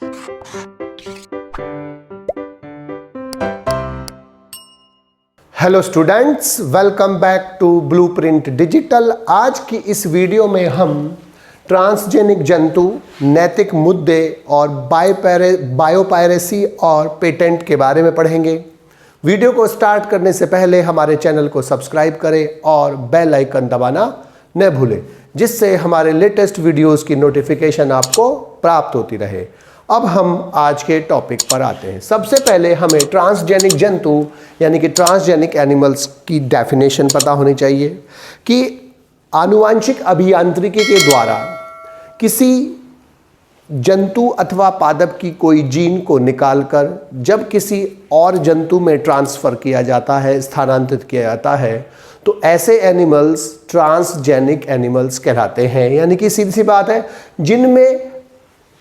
Hello students, welcome back to Blueprint Digital. आज की इस वीडियो में हम ट्रांसजेनिक जंतु, नैतिक मुद्दे और बायोपायरेसी और पेटेंट के बारे में पढ़ेंगे। वीडियो को स्टार्ट करने से पहले हमारे चैनल को सब्सक्राइब करें और बेल आइकन दबाना न भूलें, जिससे हमारे लेटेस्ट वीडियोस की नोटिफिकेशन आपको प्राप्त होती रहे। अब हम आज के टॉपिक पर आते हैं। सबसे पहले हमें ट्रांसजेनिक जंतु यानी कि ट्रांसजेनिक एनिमल्स की डेफिनेशन पता होनी चाहिए कि आनुवांशिक अभियांत्रिकी के द्वारा किसी जंतु अथवा पादप की कोई जीन को निकालकर जब किसी और जंतु में ट्रांसफ़र किया जाता है, स्थानांतरित किया जाता है, तो ऐसे एनिमल्स ट्रांसजेनिक एनिमल्स कहलाते हैं। यानी कि सीधी सी बात है, जिनमें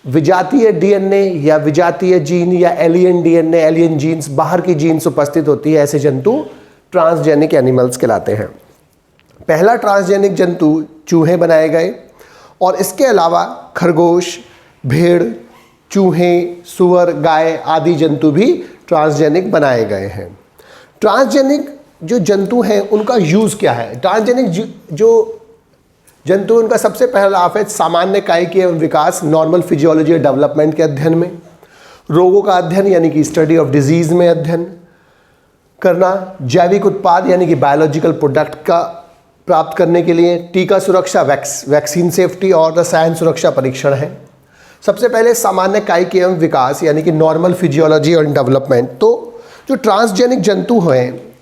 विजातीय डीएनए या विजातीय जीन या एलियन डीएनए, एलियन जीन्स, बाहर की जीन्स उपस्थित होती है, ऐसे जंतु ट्रांसजेनिक एनिमल्स कहलाते हैं। पहला ट्रांसजेनिक जंतु चूहे बनाए गए और इसके अलावा खरगोश, भेड़, चूहे, सुअर, गाय आदि जंतु भी ट्रांसजेनिक बनाए गए हैं। ट्रांसजेनिक जो जंतु हैं उनका यूज़ क्या है? ट्रांसजेनिक जो जंतु, उनका सबसे पहला लाभ है सामान्य कायिक एवं विकास, नॉर्मल फिजियोलॉजी और डेवलपमेंट के अध्ययन में, रोगों का अध्ययन यानी कि स्टडी ऑफ डिजीज में अध्ययन करना, जैविक उत्पाद यानी कि बायोलॉजिकल प्रोडक्ट का प्राप्त करने के लिए, टीका सुरक्षा, वैक्सीन सेफ्टी और रसायन सुरक्षा परीक्षण है। सबसे पहले सामान्य कायिक एवं विकास यानी कि नॉर्मल फिजियोलॉजी और डेवलपमेंट। तो जो ट्रांसजेनिक जंतु हैं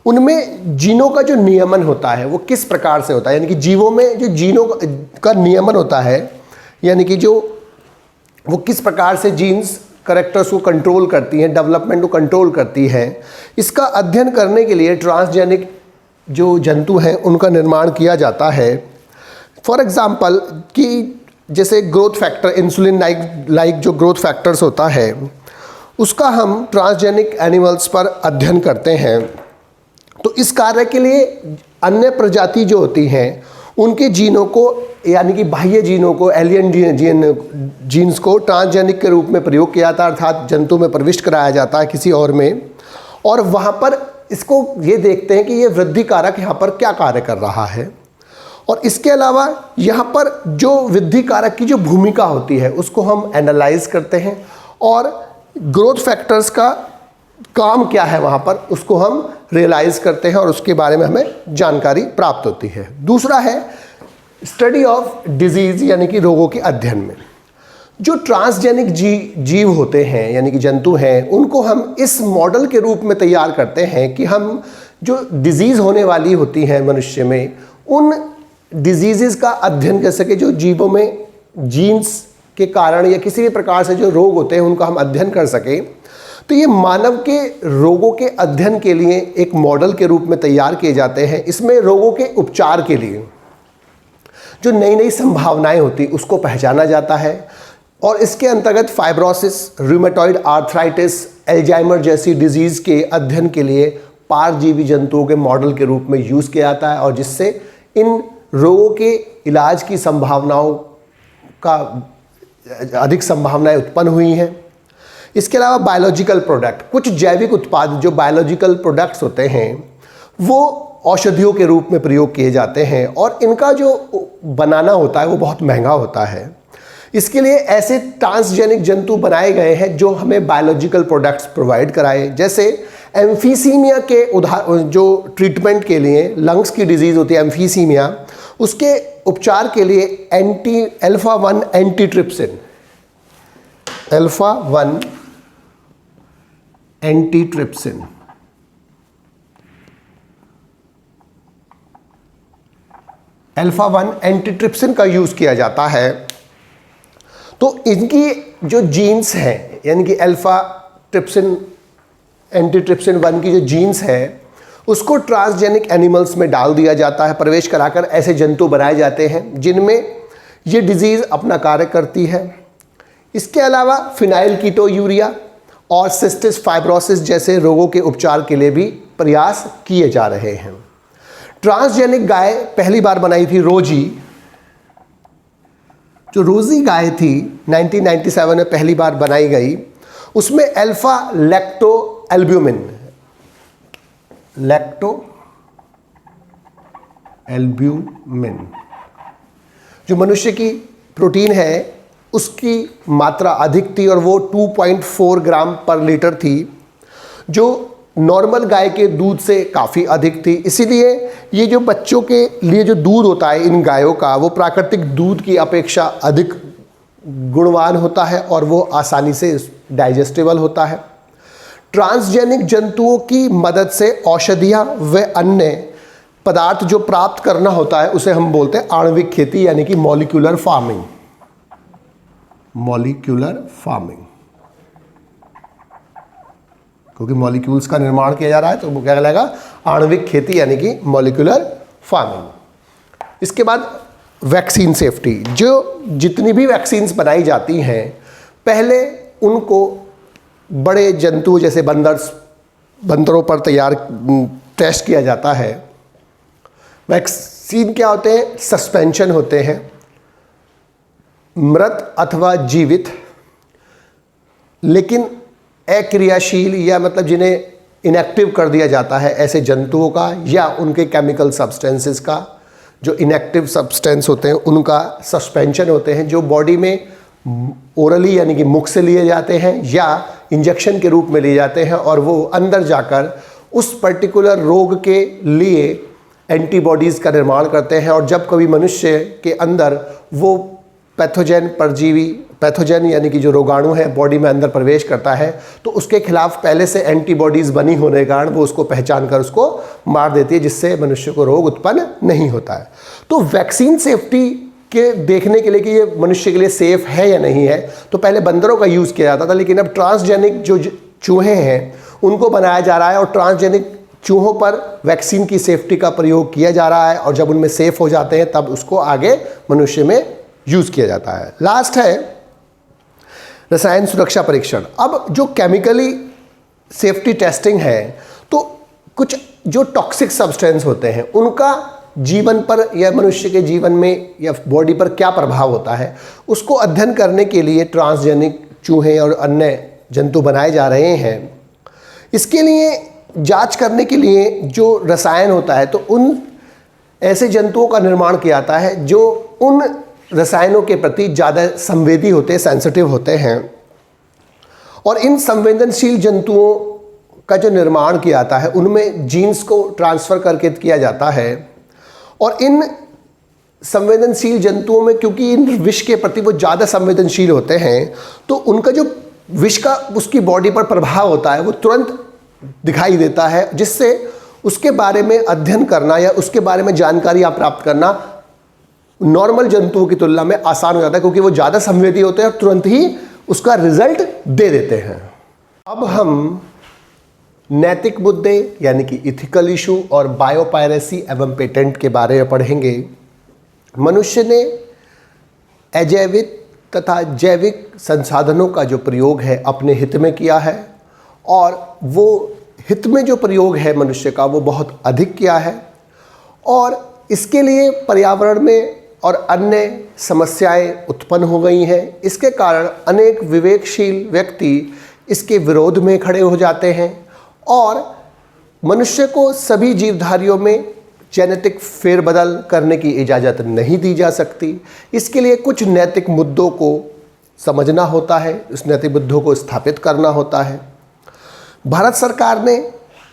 उनमें जीनों का जो नियमन होता है वो किस प्रकार से होता है, यानी कि जीवों में जो जीनों का नियमन होता है, यानी कि जो वो किस प्रकार से जीन्स करेक्टर्स को कंट्रोल करती हैं, डेवलपमेंट को कंट्रोल करती हैं, इसका अध्ययन करने के लिए ट्रांसजेनिक जो जंतु हैं उनका निर्माण किया जाता है। फॉर एग्जांपल कि जैसे ग्रोथ फैक्टर, इंसुलिन लाइक जो ग्रोथ फैक्टर्स होता है उसका हम ट्रांसजेनिक एनिमल्स पर अध्ययन करते हैं। तो इस कार्य के लिए अन्य प्रजाति जो होती हैं उनके जीनों को, यानी कि बाह्य जीनों को, एलियन जीन्स को ट्रांसजेनिक के रूप में प्रयोग किया जाता है, अर्थात जंतु में प्रविष्ट कराया जाता है किसी और में, और वहाँ पर इसको ये देखते हैं कि ये वृद्धि कारक यहाँ पर क्या कार्य कर रहा है। और इसके अलावा यहाँ पर जो वृद्धि कारक की जो भूमिका होती है उसको हम एनालाइज करते हैं, और ग्रोथ फैक्टर्स का काम क्या है वहाँ पर उसको हम रियलाइज़ करते हैं और उसके बारे में हमें जानकारी प्राप्त होती है। दूसरा है स्टडी ऑफ डिजीज़ यानी कि रोगों के अध्ययन में। जो ट्रांसजेनिक जीव होते हैं यानी कि जंतु हैं, उनको हम इस मॉडल के रूप में तैयार करते हैं कि हम जो डिजीज़ होने वाली होती हैं मनुष्य में, उन डिजीज़ का अध्ययन कर सके। जो जीवों में जीन्स के कारण या किसी भी प्रकार से जो रोग होते हैं उनका हम अध्ययन कर सकें। तो ये मानव के रोगों के अध्ययन के लिए एक मॉडल के रूप में तैयार किए जाते हैं। इसमें रोगों के उपचार के लिए जो नई नई संभावनाएं होती उसको पहचाना जाता है, और इसके अंतर्गत फाइब्रोसिस, रूमेटॉइड आर्थराइटिस, एल्जाइमर जैसी डिजीज़ के अध्ययन के लिए पारजीवी जंतुओं के मॉडल के रूप में यूज़ किया जाता है, और जिससे इन रोगों के इलाज की संभावनाओं का अधिक संभावनाएं उत्पन्न हुई हैं। इसके अलावा बायोलॉजिकल प्रोडक्ट, कुछ जैविक उत्पाद जो बायोलॉजिकल प्रोडक्ट्स होते हैं वो औषधियों के रूप में प्रयोग किए जाते हैं, और इनका जो बनाना होता है वो बहुत महंगा होता है। इसके लिए ऐसे ट्रांसजेनिक जंतु बनाए गए हैं जो हमें बायोलॉजिकल प्रोडक्ट्स प्रोवाइड कराए। जैसे एम्फीसीमिया के जो ट्रीटमेंट के लिए, लंग्स की डिजीज़ होती है एम्फीसीमिया, उसके उपचार के लिए अल्फा-1 एंटीट्रिप्सिन, अल्फा-1 एंटीट्रिप्सिन अल्फा-1 एंटीट्रिप्सिन का यूज़ किया जाता है। तो इनकी जो जीन्स हैं यानी कि अल्फा-ट्रिप्सिन, एंटीट्रिप्सिन 1 की जो जीन्स है उसको ट्रांसजेनिक एनिमल्स में डाल दिया जाता है, प्रवेश कराकर ऐसे जंतु बनाए जाते हैं जिनमें ये डिजीज़ अपना कार्य करती है। इसके अलावा फिनाइल कीटोयूरिया और सिस्टिस फाइब्रोसिस जैसे रोगों के उपचार के लिए भी प्रयास किए जा रहे हैं। ट्रांसजेनिक गाय पहली बार बनाई थी रोजी जो रोज़ी गाय थी 1997 में पहली बार बनाई गई, उसमें अल्फा लैक्टो एल्ब्यूमिन जो मनुष्य की प्रोटीन है उसकी मात्रा अधिक थी और वो 2.4 ग्राम पर लीटर थी, जो नॉर्मल गाय के दूध से काफ़ी अधिक थी। इसीलिए ये जो बच्चों के लिए जो दूध होता है इन गायों का, वो प्राकृतिक दूध की अपेक्षा अधिक गुणवान होता है और वो आसानी से डाइजेस्टेबल होता है। ट्रांसजेनिक जंतुओं की मदद से औषधियाँ व अन्य पदार्थ जो प्राप्त करना होता है उसे हम बोलते हैं आणविक खेती, यानी कि मॉलिक्यूलर फार्मिंग। क्योंकि मॉलिक्यूल्स का निर्माण किया जा रहा है तो वो क्या कहलाएगा, आणविक खेती यानी कि मॉलिक्यूलर फार्मिंग। इसके बाद वैक्सीन सेफ्टी। जो जितनी भी वैक्सीन्स बनाई जाती हैं पहले उनको बड़े जंतु जैसे बंदरों पर टेस्ट किया जाता है। वैक्सीन क्या होते हैं, सस्पेंशन होते हैं, मृत अथवा जीवित लेकिन अक्रियाशील या मतलब जिन्हें इनएक्टिव कर दिया जाता है ऐसे जंतुओं का, या उनके केमिकल सब्सटेंसेस का, जो इनएक्टिव सब्सटेंस होते हैं उनका सस्पेंशन होते हैं, जो बॉडी में ओरली यानी कि मुख से लिए जाते हैं या इंजेक्शन के रूप में लिए जाते हैं और वो अंदर जाकर उस पर्टिकुलर रोग के लिए एंटीबॉडीज़ का निर्माण करते हैं। और जब कभी मनुष्य के अंदर वो पैथोजन यानी कि जो रोगाणु है बॉडी में अंदर प्रवेश करता है तो उसके खिलाफ पहले से एंटीबॉडीज़ बनी होने के कारण वो उसको पहचान कर उसको मार देती है, जिससे मनुष्य को रोग उत्पन्न नहीं होता है। तो वैक्सीन सेफ्टी के देखने के लिए कि ये मनुष्य के लिए सेफ है या नहीं है, तो पहले बंदरों का यूज़ किया जाता था, लेकिन अब ट्रांसजेनिक जो चूहे हैं उनको बनाया जा रहा है और ट्रांसजेनिक चूहों पर वैक्सीन की सेफ्टी का प्रयोग किया जा रहा है और जब उनमें सेफ हो जाते हैं तब उसको आगे मनुष्य में यूज़ किया जाता है। लास्ट है रसायन सुरक्षा परीक्षण। अब जो केमिकली सेफ्टी टेस्टिंग है तो कुछ जो टॉक्सिक सब्सटेंस होते हैं उनका जीवन पर या मनुष्य के जीवन में या बॉडी पर क्या प्रभाव होता है उसको अध्ययन करने के लिए ट्रांसजेनिक चूहे और अन्य जंतु बनाए जा रहे हैं। इसके लिए जांच करने के लिए जो रसायन होता है तो उन ऐसे जंतुओं का निर्माण किया जाता है जो उन रसायनों के प्रति ज़्यादा संवेदी होते हैं, सेंसिटिव होते हैं। और इन संवेदनशील जंतुओं का जो निर्माण किया जाता है उनमें जीन्स को ट्रांसफ़र करके किया जाता है। और इन संवेदनशील जंतुओं में क्योंकि इन विष के प्रति वो ज़्यादा संवेदनशील होते हैं तो उनका जो विष का उसकी बॉडी पर प्रभाव होता है वो तुरंत दिखाई देता है, जिससे उसके बारे में अध्ययन करना या उसके बारे में जानकारी प्राप्त करना नॉर्मल जंतुओं की तुलना में आसान हो जाता है, क्योंकि वो ज़्यादा संवेदी होते हैं और तुरंत ही उसका रिजल्ट दे देते हैं। अब हम नैतिक मुद्दे यानी कि इथिकल इशू और बायोपायरेसी एवं पेटेंट के बारे में पढ़ेंगे। मनुष्य ने अजैविक तथा जैविक संसाधनों का जो प्रयोग है अपने हित में किया है और वो हित में जो प्रयोग है मनुष्य का वो बहुत अधिक किया है और इसके लिए पर्यावरण में और अन्य समस्याएं उत्पन्न हो गई हैं। इसके कारण अनेक विवेकशील व्यक्ति इसके विरोध में खड़े हो जाते हैं और मनुष्य को सभी जीवधारियों में जेनेटिक फेरबदल करने की इजाज़त नहीं दी जा सकती। इसके लिए कुछ नैतिक मुद्दों को समझना होता है, उस नैतिक मुद्दों को स्थापित करना होता है। भारत सरकार ने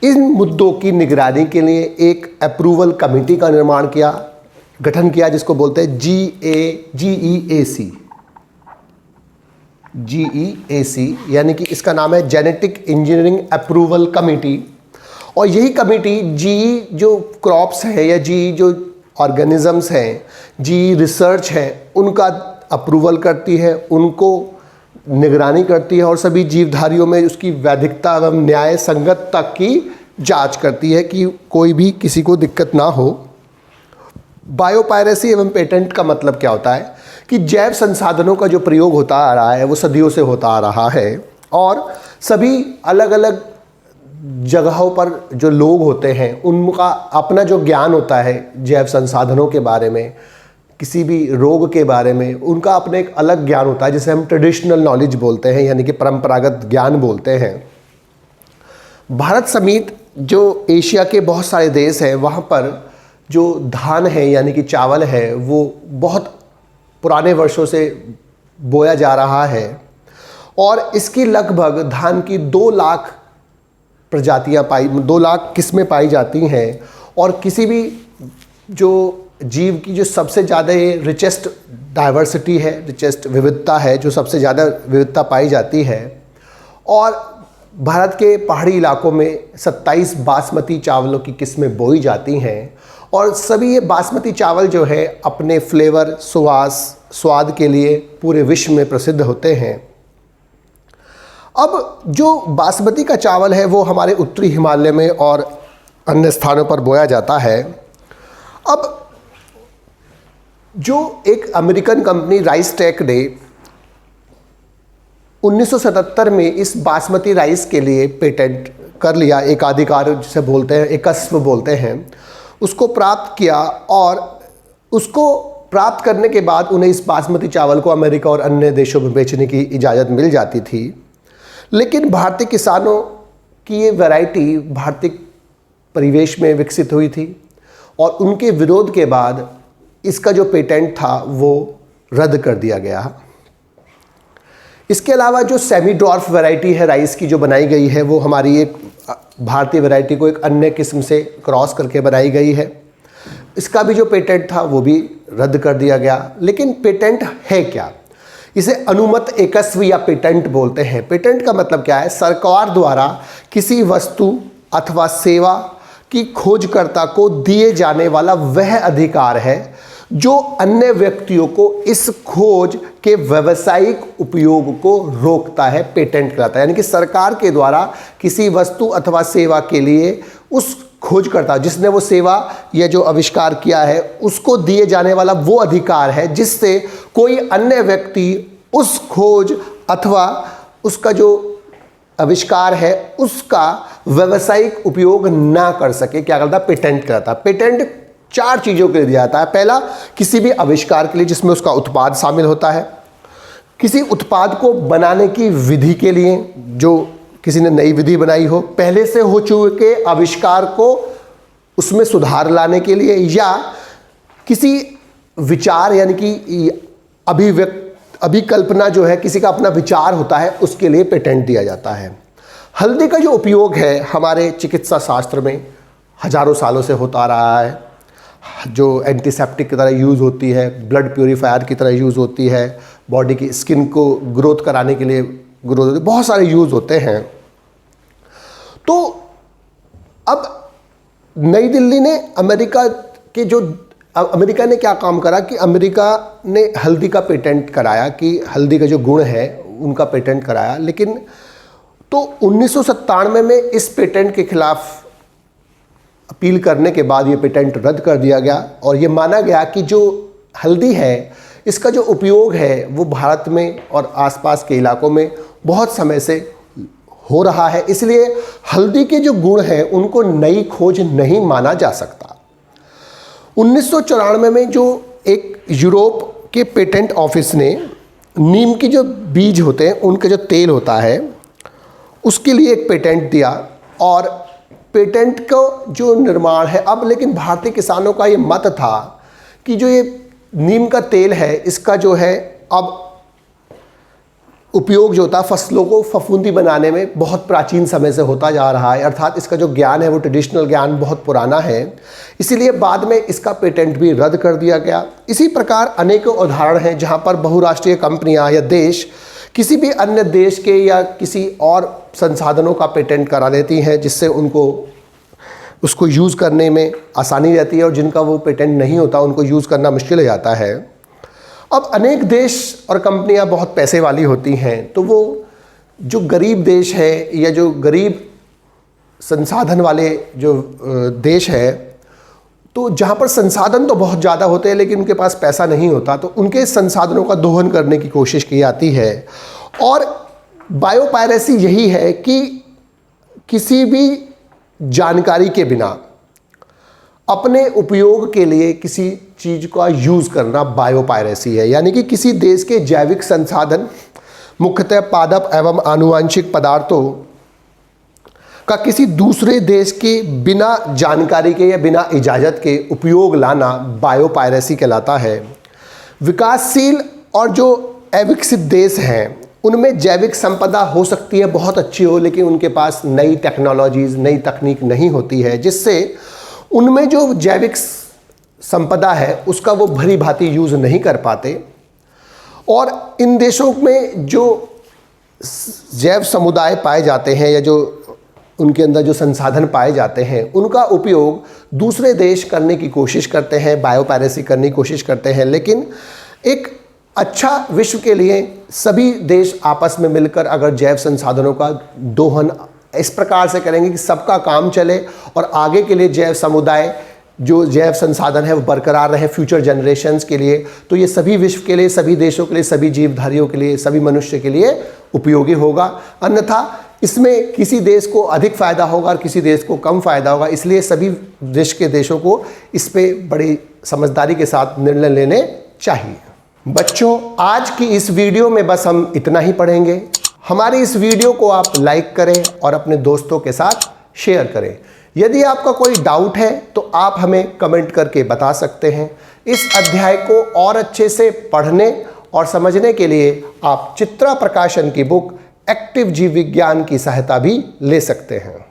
इन मुद्दों की निगरानी के लिए एक अप्रूवल कमेटी का गठन किया जिसको बोलते हैं GEAC, यानी कि इसका नाम है जेनेटिक इंजीनियरिंग अप्रूवल कमेटी। और यही कमेटी GE जो क्रॉप्स है या GE जो ऑर्गेनिजम्स हैं, GE रिसर्च है, उनका अप्रूवल करती है, उनको निगरानी करती है और सभी जीवधारियों में उसकी वैधिकता एवं न्याय संगतता की जांच करती है कि कोई भी किसी को दिक्कत ना हो। बायोपायरेसी एवं पेटेंट का मतलब क्या होता है कि जैव संसाधनों का जो प्रयोग होता आ रहा है वो सदियों से होता आ रहा है और सभी अलग अलग जगहों पर जो लोग होते हैं उनका अपना जो ज्ञान होता है जैव संसाधनों के बारे में, किसी भी रोग के बारे में उनका अपने एक अलग ज्ञान होता है, जिसे हम ट्रेडिशनल नॉलेज बोलते हैं, यानी कि परंपरागत ज्ञान बोलते हैं। भारत समेत जो एशिया के बहुत सारे देश हैं, वहाँ पर जो धान है यानी कि चावल है, वो बहुत पुराने वर्षों से बोया जा रहा है और इसकी लगभग धान की 2 लाख प्रजातियाँ 2 लाख किस्में पाई जाती हैं। और किसी भी जो जीव की जो सबसे ज़्यादा रिचेस्ट डाइवर्सिटी है, रिचेस्ट विविधता है, जो सबसे ज़्यादा विविधता पाई जाती है। और भारत के पहाड़ी इलाकों में 27 बासमती चावलों की किस्में बोई जाती हैं और सभी ये बासमती चावल जो है अपने फ्लेवर, स्वाद के लिए पूरे विश्व में प्रसिद्ध होते हैं। अब जो बासमती का चावल है वो हमारे उत्तरी हिमालय में और अन्य स्थानों पर बोया जाता है। अब जो एक अमेरिकन कंपनी राइस टेक ने 1977 में इस बासमती राइस के लिए पेटेंट कर लिया, एकाधिकार जिसे बोलते हैं, एकस्व बोलते हैं, उसको प्राप्त किया। और उसको प्राप्त करने के बाद उन्हें इस बासमती चावल को अमेरिका और अन्य देशों में बेचने की इजाज़त मिल जाती थी। लेकिन भारतीय किसानों की ये वैरायटी भारतीय परिवेश में विकसित हुई थी और उनके विरोध के बाद इसका जो पेटेंट था वो रद्द कर दिया गया। इसके अलावा जो सेमी ड्वार्फ वैरायटी है राइस की जो बनाई गई है, वो हमारी एक भारतीय वैरायटी को एक अन्य किस्म से क्रॉस करके बनाई गई है। इसका भी जो पेटेंट था वो भी रद्द कर दिया गया। लेकिन पेटेंट है क्या? इसे अनुमत एकस्व या पेटेंट बोलते हैं। पेटेंट का मतलब क्या है? सरकार द्वारा किसी वस्तु अथवा सेवा की खोजकर्ता को दिए जाने वाला वह अधिकार है जो अन्य व्यक्तियों को इस खोज के व्यावसायिक उपयोग को रोकता है, पेटेंट कहलाता है। यानी कि सरकार के द्वारा किसी वस्तु अथवा सेवा के लिए उस खोजकर्ता जिसने वो सेवा या जो आविष्कार किया है उसको दिए जाने वाला वो अधिकार है जिससे कोई अन्य व्यक्ति उस खोज अथवा उसका जो आविष्कार है उसका व्यावसायिक उपयोग ना कर सके। क्या कहता है? पेटेंट कहता है। पेटेंट 4 चीज़ों के लिए दिया जाता है। पहला, किसी भी आविष्कार के लिए जिसमें उसका उत्पाद शामिल होता है, किसी उत्पाद को बनाने की विधि के लिए, जो किसी ने नई विधि बनाई हो, पहले से हो चुके आविष्कार को उसमें सुधार लाने के लिए, या किसी विचार यानी कि अभिकल्पना जो है, किसी का अपना विचार होता है, उसके लिए पेटेंट दिया जाता है। हल्दी का जो उपयोग है हमारे चिकित्सा शास्त्र में हजारों सालों से होता रहा है, जो एंटीसेप्टिक की तरह यूज़ होती है, ब्लड प्यूरीफायर की तरह यूज़ होती है, बॉडी की स्किन को ग्रोथ कराने के लिए बहुत सारे यूज़ होते हैं। तो अब नई दिल्ली ने अमेरिका ने क्या काम करा कि अमेरिका ने हल्दी का पेटेंट कराया, कि हल्दी का जो गुण है उनका पेटेंट कराया। लेकिन तो 1997 में इस पेटेंट के खिलाफ अपील करने के बाद ये पेटेंट रद्द कर दिया गया और ये माना गया कि जो हल्दी है इसका जो उपयोग है वो भारत में और आसपास के इलाकों में बहुत समय से हो रहा है, इसलिए हल्दी के जो गुण हैं उनको नई खोज नहीं माना जा सकता। 1994 में जो एक यूरोप के पेटेंट ऑफिस ने नीम के जो बीज होते हैं उनका जो तेल होता है उसके लिए एक पेटेंट दिया और पेटेंट का जो निर्माण है अब, लेकिन भारतीय किसानों का ये मत था कि जो ये नीम का तेल है इसका जो है अब उपयोग जो होता फसलों को फफूंदी बनाने में बहुत प्राचीन समय से होता जा रहा है, अर्थात इसका जो ज्ञान है वो ट्रेडिशनल ज्ञान बहुत पुराना है, इसीलिए बाद में इसका पेटेंट भी रद्द कर दिया गया। इसी प्रकार अनेकों उदाहरण हैं जहां पर बहुराष्ट्रीय कंपनियां या देश किसी भी अन्य देश के या किसी और संसाधनों का पेटेंट करा लेती हैं जिससे उनको उसको यूज़ करने में आसानी रहती है और जिनका वो पेटेंट नहीं होता उनको यूज़ करना मुश्किल हो जाता है। अब अनेक देश और कंपनियां बहुत पैसे वाली होती हैं, तो वो जो गरीब देश है या जो गरीब संसाधन वाले जो देश है, तो जहाँ पर संसाधन तो बहुत ज़्यादा होते हैं लेकिन उनके पास पैसा नहीं होता, तो उनके संसाधनों का दोहन करने की कोशिश की जाती है। और बायोपायरेसी यही है कि किसी भी जानकारी के बिना अपने उपयोग के लिए किसी चीज़ का यूज़ करना बायोपायरेसी है। यानी कि किसी देश के जैविक संसाधन, मुख्यतः पादप एवं आनुवांशिक पदार्थों का किसी दूसरे देश के बिना जानकारी के या बिना इजाज़त के उपयोग लाना बायोपायरेसी कहलाता है। विकासशील और जो अविकसित देश हैं उनमें जैविक संपदा हो सकती है बहुत अच्छी हो, लेकिन उनके पास नई टेक्नोलॉजीज़, नई तकनीक नहीं होती है, जिससे उनमें जो जैविक संपदा है उसका वो भली भांति यूज़ नहीं कर पाते। और इन देशों में जो जैव समुदाय पाए जाते हैं या जो उनके अंदर जो संसाधन पाए जाते हैं उनका उपयोग दूसरे देश करने की कोशिश करते हैं, बायोपायरेसी करने की कोशिश करते हैं। लेकिन एक अच्छा विश्व के लिए सभी देश आपस में मिलकर अगर जैव संसाधनों का दोहन इस प्रकार से करेंगे कि सबका काम चले और आगे के लिए जैव समुदाय, जो जैव संसाधन है वो बरकरार रहे फ्यूचर जनरेशन्स के लिए, तो ये सभी विश्व के लिए, सभी देशों के लिए, सभी जीवधारियों के लिए, सभी मनुष्य के लिए उपयोगी होगा। अन्यथा इसमें किसी देश को अधिक फ़ायदा होगा और किसी देश को कम फ़ायदा होगा। इसलिए सभी विश्व के देशों को इस पे बड़ी समझदारी के साथ निर्णय लेने चाहिए। बच्चों, आज की इस वीडियो में बस हम इतना ही पढ़ेंगे। हमारी इस वीडियो को आप लाइक करें और अपने दोस्तों के साथ शेयर करें। यदि आपका कोई डाउट है तो आप हमें कमेंट करके बता सकते हैं। इस अध्याय को और अच्छे से पढ़ने और समझने के लिए आप चित्रा प्रकाशन की बुक एक्टिव जीव विज्ञान की सहायता भी ले सकते हैं।